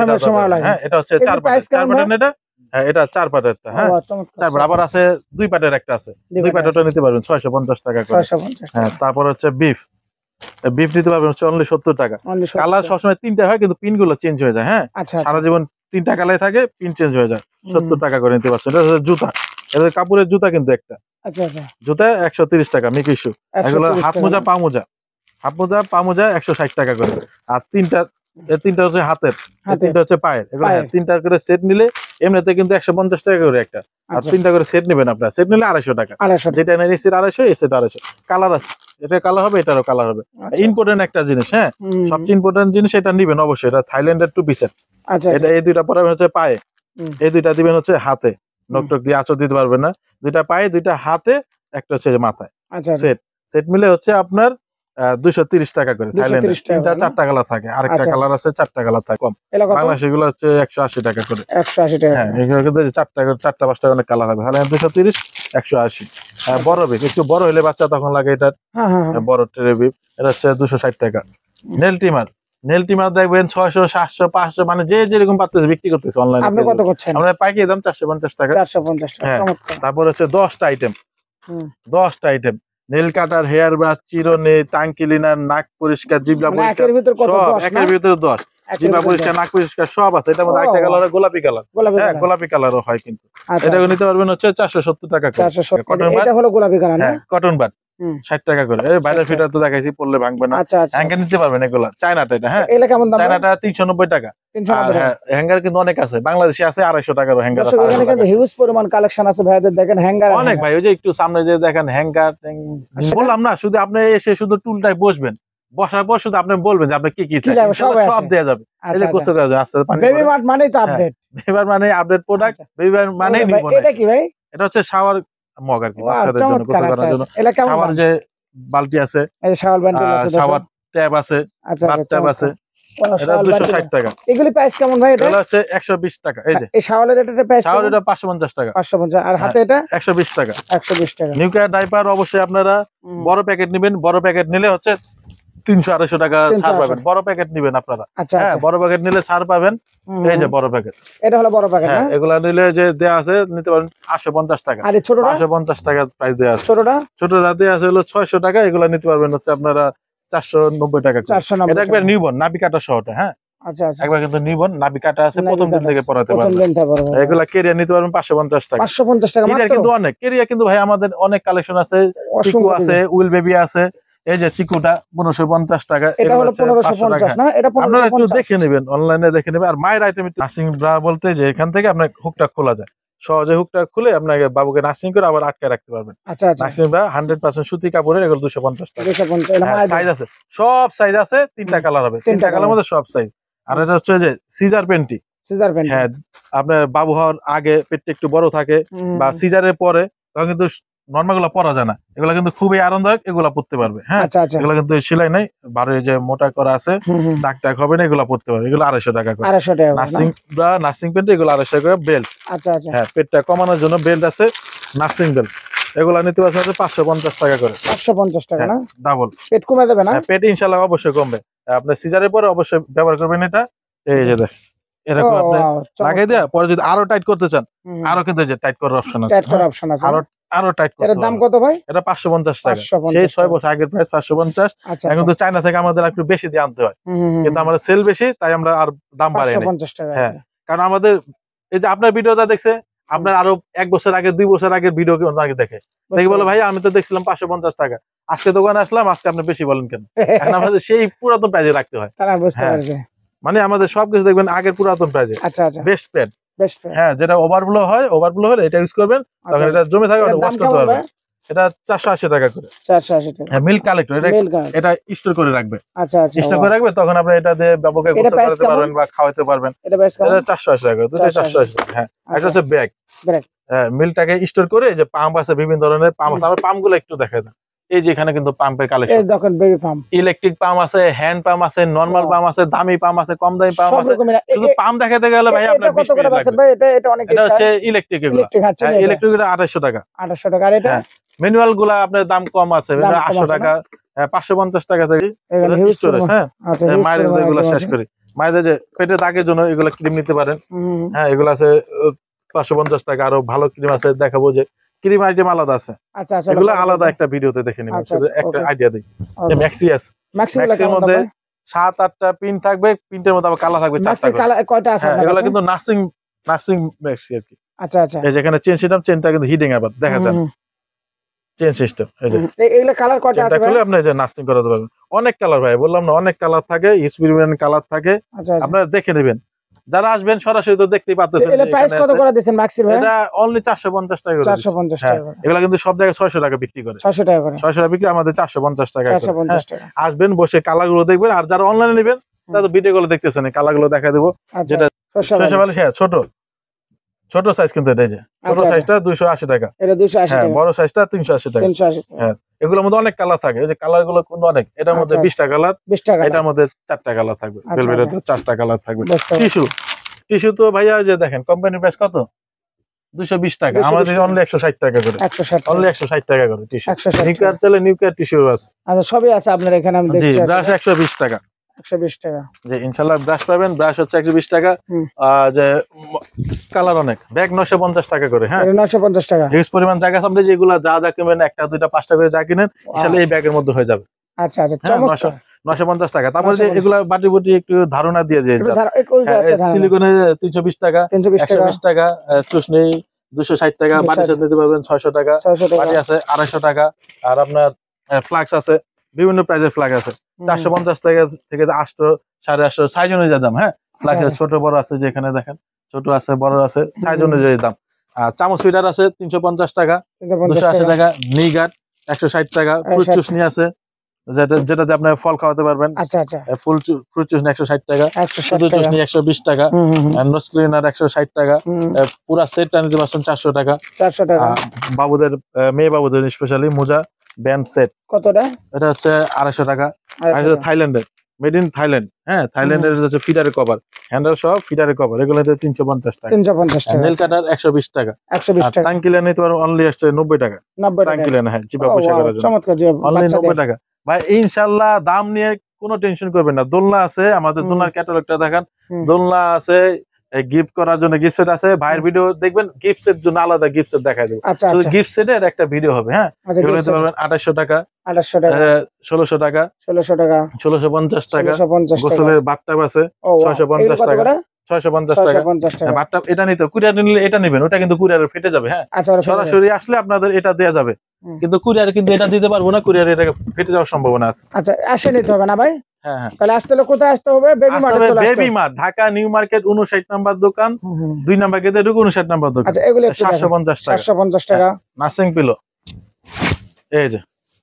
হ্যাঁ, এটা হচ্ছে 4 পাটের এটা। হ্যাঁ, এটা 4 পাটেরটা। হ্যাঁ, 4 পাট। আবার আছে 2 পাটের একটা আছে, 2 পাটেরটা নিতে পারবেন 650 টাকা করে। হ্যাঁ, তারপর হচ্ছে বিফ নিতে পারবেন হচ্ছে অনলি 70 টাকা। কালার সবসময় 3টা হয়, কিন্তু পিন গুলো চেঞ্জ হয়ে যায়। হ্যাঁ, সারা জীবন 3টা কালার থাকে, পিন চেঞ্জ হয়ে যায়। 70 টাকা করে নিতে পারছেন। এটা হচ্ছে জুতা, এটা কাপড়ের জুতা কিন্তু একটা। জুতা 130 টাকা, মিকি শু। এগুলো হাত মোজা, পা মোজা, 160 টাকা করে। আর তিনটা হচ্ছে হাতের, 3টা হচ্ছে পায়ের। এগুলো 3টা করে সেট নিলে এমনিতে কিন্তু 150 টাকা করে একটা। আর 3টা করে সেট নেবেন আপনারা, সেট নিলে 250 টাকা। যেটা নেন এসির 250, এসির 250। কালার আছে, এটা কালার হবে, এটারও কালার হবে। ইম্পর্টেন্ট একটা জিনিস, হ্যাঁ সবচেয়ে ইম্পর্টেন্ট জিনিস, এটা নিবেন অবশ্যই। এটা থাইল্যান্ডের 2 পিসের। এটা এই 2টা পরাবেন হচ্ছে পায়ে, এই 2টা দিবেন হচ্ছে হাতে, নকটক দিয়ে আঁচড় দিতে পারবেন না। 2টা পায়ে, 2টা হাতে, একটা হচ্ছে মাথায়। সেট মিলে হচ্ছে আপনার 230 টাকা করে। থাইল্যান্ডের 3টা 4টা কালার থাকে, আরেকটা কালার আছে 4টা কালার থাকে কম। বাংলাদেশ এগুলো হচ্ছে 180 টাকা করে। 180 টাকা। হ্যাঁ, এগুলো কিন্তু 4টা 5টা অনেক কালার থাকবে। তাহলে 230, 180। বড় বিপ, একটু বড় হলে বাচ্চা তখন লাগে, এটা বড় ট্রে বিপ। এটা হচ্ছে 260 টাকা। নেল টিমার দেখবেন 600, 700, 500, মানে যে যেরকম পারতেছে বিক্রি করতেছে অনলাইনে। আপনি কত করছেন? আমরা পাইকারি দাম 450 টাকা। 450 টাকা। তারপর হচ্ছে 10টা আইটেম, 10টা item, nail cutter, hair brush, চিরুনি, টাং ক্লিনার, নাক পরিষ্কার, জিভা পরিষ্কার, সব একের ভিতরে 10। জিভা পরিষ্কার, নাক পরিষ্কার, সব আছে। এটার মধ্যে একটা কালার গোলাপি কালার। হ্যাঁ, গোলাপি কালারও হয় কিন্তু। এটা নিতে পারবেন হচ্ছে 470 টাকা করে। কটন বাট, এটা হলো গোলাপি কালার না? কটন বাট 60 টাকা করে। এই বাইরের ফিটার তো দেখাইছি, পড়লে ভাঙবে না। হ্যাঙ্গার নিতে পারবেন এগুলা। চায়নাটা, এটা হ্যাঁ, চায়নাটা 390 টাকা। আর হ্যাঁ, হ্যাঙ্গার কিন্তু অনেক আছে, বাংলাদেশে আছে 250 টাকার হ্যাঙ্গার আছে। এখানে কিন্তু হিউজ পরিমাণ কালেকশন আছে ভাইদের, দেখেন হ্যাঙ্গার অনেক। ভাই ওই যে একটু সামনে যে দেখেন হ্যাঙ্গার, বললাম না, শুধু আপনি এসে শুধু টুলটাই বসবেন, বসার পর শুধু আপনি বলবেন যে আপনি কি কি চাই, সব দেয়া যাবে। এই যে গোসল করার জন্য আস্তে পানি, বেবি মার্ট মানেই তো আপডেট, বেবি মার্ট মানে আপডেট প্রোডাক্ট, বেবি মার্ট মানে নিব না। এটা কি ভাই? এটা হচ্ছে শাওয়ার মগ আর কি, বাচ্চাদের জন্য গোসল করার জন্য। শাওয়ার যে বালতি আছে, এই শাওয়ার বান্ডেল আছে, শাওয়ার ট্যাব আছে, বাথ ট্যাব আছে। এটা 260 টাকা। এগুলি প্রাইস কেমন ভাই? এটা হচ্ছে 120 টাকা। এই যে এই শাওয়ারের এটার প্রাইস, শাওয়ার এটা 550 টাকা। 550। আর হাতে এটা 120 টাকা। 120 টাকা। নিউ কেয়ার ডাইপার অবশ্যই আপনারা বড় প্যাকেট নেবেন, বড় প্যাকেট নিলে হচ্ছে 300-250 টাকা ছাড় পাবেন। বড় প্যাকেট নেবেন আপনারা। হ্যাঁ, বড় প্যাকেট নিলে ছাড় পাবেন। এই যে বড় প্যাকেট, এটা হলো বড় প্যাকেট না? এগুলা নিলে যে দেয়া আছে, নিতে পারেন 850 টাকা। আর ছোটটা 550 টাকা প্রাইস দেয়া আছে। ছোটটা দেয়া আছে হলো 600 টাকা। এগুলা নিতে পারবেন হচ্ছে আপনারা 490 টাকা। এটা একবার নিউবর্ন নাভি কাটা সহটা। হ্যাঁ, আচ্ছা আচ্ছা, একবার কিন্তু নিউবর্ন নাভি কাটা আছে, প্রথম দিন থেকে পড়াতে পারবেন। এগুলা কেরিয়ার নিতে পারবেন 550 টাকা। 550 টাকা মাত্র। কেরিয়ার কিন্তু অনেক, কেরিয়ার কিন্তু ভাই আমাদের অনেক কালেকশন আছে। চিকু আছে, উইল বেবি আছে। এই যে চিকুটা 1550 টাকা। এটা হলো 1550 না? এটা 1550। আপনারা একটু দেখে নেবেন, অনলাইনে দেখে নেবেন। আর মায়ের আইটেম নার্সিং ব্রা বলতে যে এখান থেকে আপনার হুকটা খোলা যায়, সহজে হুকটা খুলে আপনাকে বাবুকে নার্সিং করে আবার আটকে রাখতে পারবেন। আচ্ছা আচ্ছা। নার্সিং ব্রা 100% সুতি কাপড়ের, এগুলো 250 টাকা। 250। সাইজ আছে, সব সাইজ আছে। 3টা কালার হবে, 3টা কালার মধ্যে সব সাইজ। আর এটা হচ্ছে যে সিজার প্যান্টি। সিজার প্যান্টি, হ্যাঁ, আপনার বাবু হওয়ার আগে পেটটা একটু বড় থাকে বা সিজারের পরে, তখন কিন্তু নরমাল গুলা পরা যায় না। এগুলা কিন্তু খুবই আরামদায়ক, এগুলা পরতে পারবে। হ্যাঁ, এগুলা কিন্তু সেলাই নাই, বারো যে মোটা করা আছে, দাগ টাগ হবে না, এগুলা পরতে পারবে। এগুলো 250 টাকা করে। 250 টাকা। নার্সিং বা নার্সিং প্যান্ট, এগুলো 250 টাকা। বেল্ট, আচ্ছা আচ্ছা, হ্যাঁ, পেটটা কমানোর জন্য বেল্ট আছে, নার্সিং বেল্ট। এগুলা নিতে পারছেন 550 টাকা করে। 550 টাকা না? ডাবল। পেট কমে যাবে না? পেট ইনশাআল্লাহ অবশ্যই কমবে। আপনি সিজারের পরে অবশ্যই ব্যবহার করবেন এটা। এই যে দেখ, এরকম আপনি লাগাই দেয়া পরে যদি আরো টাইট করতে চান আরো কিন্তু যে টাইট করার অপশন আছে, আরো টাইট করতে। এর দাম কত ভাই? এটা 550 টাকা, সেই 6 বছর আগের প্রাইস 550। এখন তো চায়না থেকে আমাদের একটু বেশি দিয়ে আনতে হয়, কিন্তু আমাদের সেল বেশি তাই আমরা আর দাম বাড়াই না। হ্যাঁ, কারণ আমাদের এই যে আপনার ভিডিওটা দেখছে, আপনার আরো 1 বছর আগে 2 বছর আগের ভিডিও আগে দেখে বলে ভাই আমি তো দেখছিলাম 550 টাকা, আজকে দোকানে আসলাম, আজকে আপনি বেশি বলেন কেন? এখন আমাদের সেই পুরাতন প্রাইজে রাখতে হয়। মানে আমাদের সবকিছু দেখবেন আগের পুরাতন প্রাইজে। বেস্ট প্যাড, হ্যাঁ, যেটা ওভারফ্লো হয়, ওভারফ্লো হলে এটা ইউজ করবেন, তখন এটা জমে থাকে, ওটা ওয়াশ করতে পারবেন। এটা 480 টাকা করে। 480 টাকা। হ্যাঁ, মিল্ক কালেক্টর, এটা স্টোর করে রাখবে। আচ্ছা আচ্ছা, স্টোর করে রাখবে, তখন আপনি এটা দিয়ে ব্যবহার করতে পারবেন বা খাওয়াতে পারবেন। এটা 480 টাকা, দুটো 480। হ্যাঁ, এটা হচ্ছে ব্যাগ। হ্যাঁ, মিল্কটাকে স্টোর করে, যে পাম্প আছে, বিভিন্ন ধরনের পাম্প আছে, আমরা পাম্পগুলো একটু দেখাই দেন। এই যে এখানে কিন্তু পাম্পের কালেকশন, এই দেখেন বেবি পাম্প, ইলেকট্রিক পাম্প আছে, হ্যান্ড পাম্প আছে, নরমাল পাম্প আছে, দামি পাম্প আছে, কম দামি পাম্প আছে। শুধু পাম্প দেখাতে গেলে ভাই আপনার 20 মিনিট লাগবে ভাই। এটা অনেক, এটা হচ্ছে ইলেকট্রিক, এগুলো ইলেকট্রিক, এটা 2800 টাকা। 2800 টাকা। আর এটা ম্যানুয়াল গুলা আপনার দাম কম আছে, 800 টাকা, 550 টাকা থেকে স্টোরেজ। হ্যাঁ, মায়ের এগুলো শেষ করি, মায়েদের যে পেটে দাগের জন্য এগুলো ক্রিম নিতে পারেন। হ্যাঁ, এগুলো আছে 550 টাকা। আরো ভালো ক্রিম আছে, দেখাবো যে ক্রিম আইটেম আলাদা আছে। আচ্ছা আচ্ছা, এগুলো আলাদা একটা ভিডিওতে দেখে নিবেন। শুধু একটা আইডিয়া দিই, ম্যাক্সি আছে, ম্যাক্সির মধ্যে 7-8টা পিন থাকবে, পিনটার মধ্যে আবার কালার থাকবে 4টা করে। কয়টা আছে? এগুলো কিন্তু নার্সিং ম্যাক্সি আর কি। আচ্ছা আচ্ছা, এই যেখানে চেন সিস্টেম, চেনটা কিন্তু হিডিং আবার দেখা যায়, চেন সিস্টেম। এই যে এগুলা কালার কয়টা আছে ভাই? আপনি যে নার্সিং করাতে পারবেন, অনেক কালার ভাই, বললাম না, অনেক কালার থাকে, এক্সপেরিমেন্ট কালার থাকে। আপনারা দেখে নেবেন, যারা আসবেন সরাসরি তো দেখতেই পাচ্ছেন। এটা প্রাইস কত করে দিবেন ম্যাক্সির ভাই? এটা অনলি 450 টাকা করে। 450 টাকা। এগুলা কিন্তু সব জায়গায় 600 টাকা বিক্রি করে। 600 টাকা করে। 600 টাকা বিক্রি, আমাদের 450 টাকা করে। 450 টাকা। আসবেন, বসে কালারগুলো দেখবেন, আর যারা অনলাইনে নেবেন তারা তো ভিডিওগুলো দেখতেছেন, কালারগুলো দেখাই দেব। যেটা শৈশবালি, হ্যাঁ, ছোট সাইজ, কিন্তু এটা যে ছোট সাইজটা 280 টাকা। এটা 280 টাকা। বড় সাইজটা 380 টাকা। 380 টাকা। হ্যাঁ, এগুলোর মধ্যে অনেক কালার থাকে, এই যে কালারগুলো কিন্তু অনেক। এটার মধ্যে 20টা কালার, এটার মধ্যে 4টা কালার থাকবে, ভেলভেটে 4টা কালার থাকবে। টিস্যু তো ভাইয়া যে দেখেন কোম্পানি প্রাইস কত? 220 টাকা, আমাদের অনলি 160 টাকা করে। অনলি 160 টাকা করে টিস্যু। নিউক্লিয়ার চলে, নিউক্লিয়ার টিস্যু আছে। আচ্ছা, সবই আছে আপনার এখানে, আমি দেখছি। জি, ব্রাশ 120 টাকা। 120 টাকা। জি, ইনশাআল্লাহ ব্রাশ পাবেন, ব্রাশ হচ্ছে 120 টাকা। যে কালার অনেক, ব্যাগ 950 টাকা করে। হ্যাঁ, 950 টাকা। হিউজ পরিমাণ জায়গা আছে, আপনি যেগুলা যা কিনবেন, 1টা 2টা 5টা করে যা কিনেন, ইনশাআল্লাহ এই ব্যাগের মধ্যে হয়ে যাবে। আচ্ছা আচ্ছা, চমৎকার। 950 টাকা। তারপরে যে এগুলা বাটি বুটি একটু ধারণা দিয়ে যে সিলিকনে 320 টাকা, 120 টাকা, চুষনি 260 টাকা, বাটি সেট নিতে পারবেন 600 টাকা, বাটি আছে 250 টাকা। আর আপনার ফ্লাক্স আছে, বিভিন্ন প্রাইসের ফ্লাক্স আছে, 450 টাকা থেকে 800, 850 সাইজ অনুযায়ী দাম। হ্যাঁ, ফ্লাক্স ছোট বড় আছে, যেখানে দেখেন ছোট আছে, বড় আছে, সাইজ অনুযায়ী দাম। আর চামচ ফিটার আছে 350 টাকা, 280 টাকা। নিগাট 160 টাকা। ফ্রুট চুষনি আছে, যেটাতে আপনি ফল খাওয়াতে পারবেন। আচ্ছা আচ্ছা, ফ্রুট চুষনি 160 টাকা, শুধু চুষনি 120 টাকা, নোজ ক্লিনার 160 টাকা। পুরা সেটটা নিতে পারছেন 400 টাকা। 400 টাকা। বাবুদের, মেয়ে বাবুদের স্পেশালি মোজা ব্যান্ড সেট কতটা? এটা হচ্ছে 250 টাকা। থাইল্যান্ডের, মেড ইন থাইল্যান্ড। হ্যাঁ, থাইল্যান্ডের হচ্ছে ফিডারের কভার, হ্যান্ডেল সহ ফিডারের কভার, এগুলো 350 টাকা। 350 টাকা। নেল কাটার 120 টাকা। 120 টাকা। টাঙ্কিলা নিতে পারবেন অনলি 90 টাকা। 90 টাকা টাঙ্কিলা, হ্যাঁ, চিপা পয়সা করার জন্য চমৎকার, অনলি 90 টাকা। ভাই ইনশাআল্লাহ দাম নিয়ে কোনো টেনশন করবেন না। দোলনা আছে, আমাদের দোলনার ক্যাটালগটা দেখান। দোলনা আছে, গিফট করার জন্য গিফট সেট আছে। ভাইয়ের ভিডিও দেখবেন, গিফট সেট জন্য আলাদা গিফট সেট দেখাই দেবো। শুধু গিফট সেটের একটা ভিডিও হবে। হ্যাঁ, এগুলো নিতে পারবেন 2800 টাকা, 2800 টাকা, 1600 টাকা, 1600 টাকা, 1650 টাকা। গোসলের বাথটাব আছে 650 টাকা, 650 টাকা। বাথটাব এটা নিতে, কুরিয়ার নিলে এটা নেবেন, ওটা কিন্তু কুরিয়ারে ফেটে যাবে। হ্যাঁ, সরাসরি আসলে আপনাদের এটা দেয়া যাবে, কিন্তু কুরিয়ারে কিন্তু এটা দিতে পারবো না, কুরিয়ারে এটা ফেটে যাওয়ার সম্ভাবনা আছে। আচ্ছা, আসে নিতে হবে না ভাই? হ্যাঁ হ্যাঁ, তাহলে আসতে হলে কোথায় আসতে হবে? Baby mart, Dhaka new market 59 number দোকান, 2 নাম্বার গেটে ঢুকে 59 নাম্বার দোকান। আচ্ছা, এগুলো 750 টাকা। 750 টাকা। নার্সিং পিলো এই যে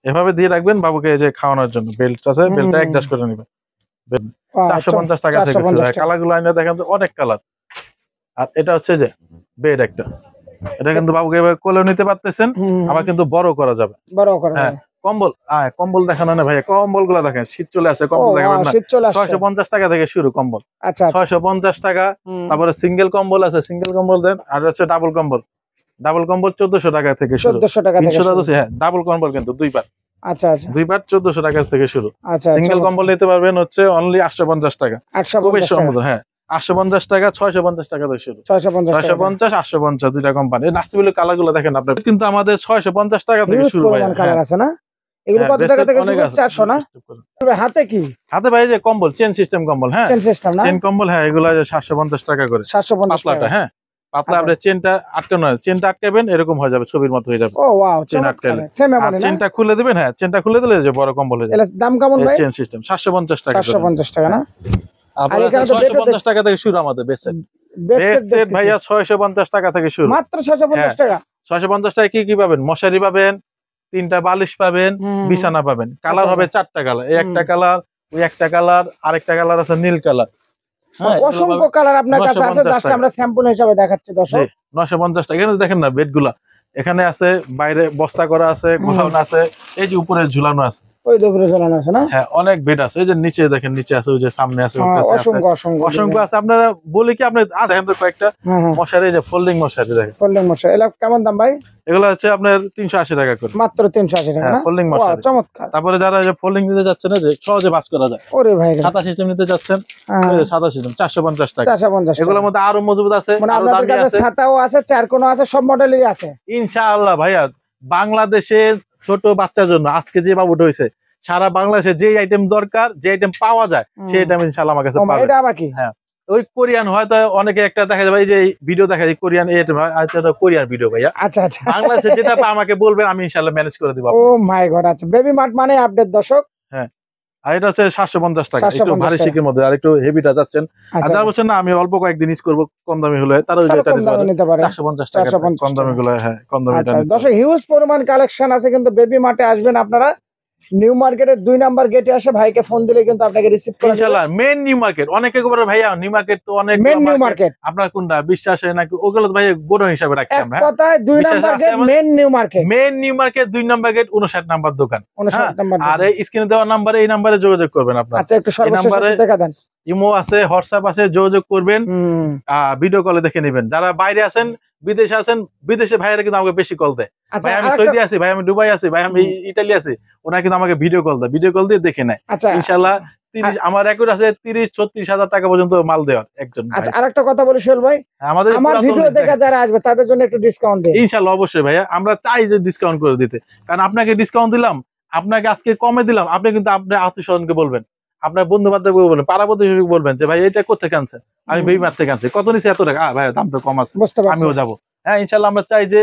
এভাবে দিয়ে রাখবেন বাবুকে, এই যে খাওয়ানোর জন্য। বেল্ট আছে, বেল্টটা অ্যাডজাস্ট করে নেবেন। 450 টাকা থেকে কালারগুলো আইনা দেখেন, অনেক কালার। আর এটা হচ্ছে যে বেড একটা, এটা কিন্তু বাবুকে এভাবে কোলে নিতে পারতেছেন, আবার কিন্তু বড় করা যাবে। বড় করা, হ্যাঁ। কম্বল, কম্বল দেখানো না ভাইয়া, কম্বল গুলা দেখেন, শীত চলে আসে, কম্বল দেখাবেন না। 650 টাকা থেকে শুরু কম্বল। আচ্ছা, 650 টাকা। তারপরে সিঙ্গেল কম্বল আছে, সিঙ্গেল কম্বল দেন। আর হচ্ছে ডাবল কম্বল, ডাবল কম্বল 1400 টাকা থেকে শুরু। 1400 টাকা থেকে শুরু। হ্যাঁ, ডাবল কম্বল কিন্তু 2 পার। আচ্ছা আচ্ছা, 2 পার 1400 টাকা থেকে শুরু। আচ্ছা, সিঙ্গেল কম্বল নিতে পারবেন হচ্ছে অনলি 850 টাকা। খুবই সুন্দর। হ্যাঁ, 850 টাকা 650 টাকা থেকে শুরু। 650 850 দুইটা কোম্পানি। নাসিবুলের কালার গুলো দেখেন আপনার, কিন্তু আমাদের 650 টাকা থেকে শুরু ভাই। কালার আছে না, এগুলো কত টাকা থেকে শুরু? 400 না? হাতে কি? হাতে ভাই যে কম্বল, চেন সিস্টেম কম্বল, হ্যাঁ চেন সিস্টেম না, চেন কম্বল, হ্যাঁ এগুলো 750 টাকা করে। 750 টাকা, হ্যাঁ পাতলা। আপনি চেনটা আটকানো, চেনটা আটকাবেন এরকম হয়ে যাবে, ছবির মতো হয়ে যাবে। ও ওয়াও, চেন আটকালে চেনটা খুলে দিবেন, হ্যাঁ চেনটা খুলে দিলে যে বড় কম্বল হয়ে যাবে। দাম কেমন ভাই? চেন সিস্টেম 750 টাকা। 750 টাকা না? আর এখানে 650 টাকা থেকে শুরু আমাদের বেস্ট সেট ভাইয়া। 650 টাকা থেকে শুরু, মাত্র 650 টাকা। 650 টাকা কি কি পাবেন? মশারি পাবেন, 3টা বালিশ পাবেন, বিছানা পাবেন। কালার হবে 4টা কালার, এই একটা কালার, ওই একটা কালার, আরেকটা কালার আছে নীল কালার। অসংখ্য কালার আপনার কাছে আছে, জাস্ট আমরা স্যাম্পল হিসেবে দেখাচ্ছি দর্শক। 950 টাকা। এখানে দেখেন না বেডগুলা, এখানে আছে বাইরে বস্তা করা আছে, গোছানো আছে, এই যে উপরে ঝুলানো আছে, ওই উপরে ঝুলানো আছে না? হ্যাঁ অনেক বেড আছে। এই যে নিচে দেখেন, নিচে আছে, ওই যে সামনে আছে, অসংখ্য আছে। আপনারা বলি কি আপনি দেখেন তো কয়েকটা মশারি, এই যে ফোল্ডিং মশারি দেখেন, ফোল্ডিং মশারি। এগুলা কেমন দাম ভাই? এগুলো হচ্ছে আপনার 380 টাকা করে, মাত্র 380 টাকা না? ফোল্ডিং মশারি, চমৎকার। তারপরে যারা যে ফোল্ডিং নিতে যাচ্ছেন, যে সহজে ভাঁজ করা যায়, ওরে ভাই সাদা সিস্টেম নিতে যাচ্ছেন, সাদা সিস্টেম 450 টাকা। 450 এগুলোর মধ্যে আরো মজবুত আছে, আরো দামি আছে, ছাতাও আছে, চারকোনা আছে, সব মডেলেরই আছে ইনশাআল্লাহ ভাইয়া। বাংলাদেশের ছোট বাচ্চার জন্য আজকে যে বাবুটা হইছে, সারা বাংলাদেশে যে আইটেম দরকার, যে আইটেম পাওয়া যায়, সেই আইটেম ইনশাআল্লাহ আমার কাছে পাবেন। এটা আবার কি? হ্যাঁ ওই কোরিয়ান হয়তো অনেকে একটা দেখা যাবে, এই যে ভিডিও দেখা যায় কোরিয়ান, এই আইটেম কোরিয়ান ভিডিও ভাইয়া। আচ্ছা আচ্ছা, বাংলাদেশে যেটা আমাকে বলবেন, আমি ইনশাআল্লাহ ম্যানেজ করে দিব। ও মাই গড। আচ্ছা, বেবি মার্ট মানে আপডেট দর্শক। হ্যাঁ আর এটা হচ্ছে 750 টাকা, একটু ভারী শিকের মধ্যে, আর একটু হেভিটা যাচ্ছেন। আর যারা বলছেন না আমি অল্প কয়েকদিন ইউজ করব, কম দামি হলে, তারা ওই যেটা নিতে পারে 450 টাকা কম দামি গুলো। হ্যাঁ কম দামি। দর্শক হিউজ পরিমাণ কালেকশন আছে, কিন্তু বেবি মার্টে আসবেন আপনারা, নিউ মার্কেটের 2 নাম্বার গেটে আসে, ভাইকে ফোন দিলে কিন্তু আপনাকে রিসিভ করে ইনশাআল্লাহ। মেন নিউ মার্কেট, অনেকে বলে ভাইয়া নিউ মার্কেট তো অনেক, মেন নিউ মার্কেট আপনার কোনটা বিশ্বাসে নাকি? ওগুলো ভাই গোডা হিসাবে রাখছি আমরা। এক কথায় 2 number gate main new market, main new market 2 number gate 59 number দোকান, 59 নাম্বার। আর এই স্ক্রিনে দেওয়া নম্বরে, এই নম্বরে যোগাযোগ করবেন আপনারা। আচ্ছা একটু সর্বশেষ দেখা দেন। ইমো আছে, হোয়াটসঅ্যাপ আছে, যোগাযোগ করবেন, ভিডিও কলে দেখে নেবেন। যারা বাইরে আছেন, বিদেশে আছেন, বিদেশে ভাইরা কিন্তু আমাকে বেশি কল দেয়, ভাই আমি সৌদি আছি, ভাই আমি দুবাই আছি, ভাই আমি ইতালি আছি, ওরা কিন্তু আমাকে ভিডিও কল দেয়, ভিডিও কল দিয়ে দেখে নেয়। ইনশাআল্লাহ 30 আমার রেকর্ড আছে 30-36 হাজার টাকা পর্যন্ত মাল দেওয়ার একজন। আচ্ছা আরেকটা কথা বলি সোহেল ভাই, আমাদের ভিডিও দেখা যারা আসবে তাদের জন্য একটু ডিসকাউন্ট দেন ইনশাআল্লাহ। অবশ্যই ভাইয়া, আমরা চাই যে ডিসকাউন্ট করে দিতে, কারণ আপনাকে ডিসকাউন্ট দিলাম, আপনাকে আজকে কমে দিলাম, আপনি কিন্তু আপনার আত্মীয়স্বজনকে বলবেন, আপনার বন্ধু বান্ধবকে বলবেন, পাড়া প্রতিবেশীকে বলবেন যে ভাই এটা কোথা থেকে আনছেন, আমি বেবি মার্ট থেকে আনছি, কত নিচে এত টাকা, ভাই দাম তো কম আছে, আমিও যাবো। হ্যাঁ ইনশাআল্লাহ আমরা চাই যে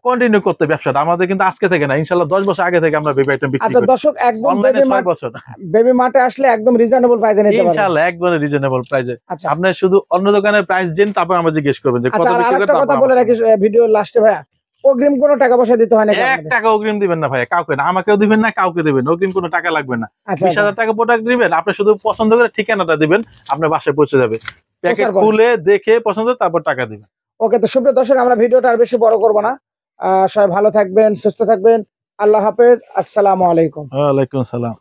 কন্টিনিউ করতে ব্যবসাটা আমাদের, কিন্তু আজকে থেকে না, ইনশাআল্লাহ 10 বছর আগে থেকে আমরা বেবি আইটেম বিক্রি করি। আচ্ছা দর্শক, একদম অনলাইনে 6 বছর বেবি মার্টে আসলে একদম রিজনেবল প্রাইসে নিতে পারবেন ইনশাআল্লাহ, একবারে রিজনেবল প্রাইসে। আপনি শুধু অন্য দোকানের প্রাইস জেনে তারপর আমরা জিজ্ঞেস করবেন যে কত বিক্রি করেন। কথা বলে রাখি ভিডিও লাস্টে ভাইয়া, অগ্রিম কোনো টাকা পয়সা দিতে হয় না? 1 টাকা অগ্রিম দিবেন না ভাইয়া, কাউকে না, আমাকেও দিবেন না, কাউকে দিবেন, অগ্রিম কোনো টাকা লাগবে না। 20,000 টাকা প্রোডাক্ট দিবেন, আপনি শুধু পছন্দ করে ঠিকানাটা দিবেন, আপনার বাসায় পৌঁছে যাবে, প্যাকেট খুলে দেখে পছন্দ তারপর টাকা দিবেন। ওকে, তো সুপ্রিয় দর্শক, আমরা ভিডিওটা আর বেশি বড় করব না, সবাই ভালো থাকবেন, সুস্থ থাকবেন, আল্লাহ হাফেজ, আসসালামু আলাইকুম। ওয়া আলাইকুম আসসালাম।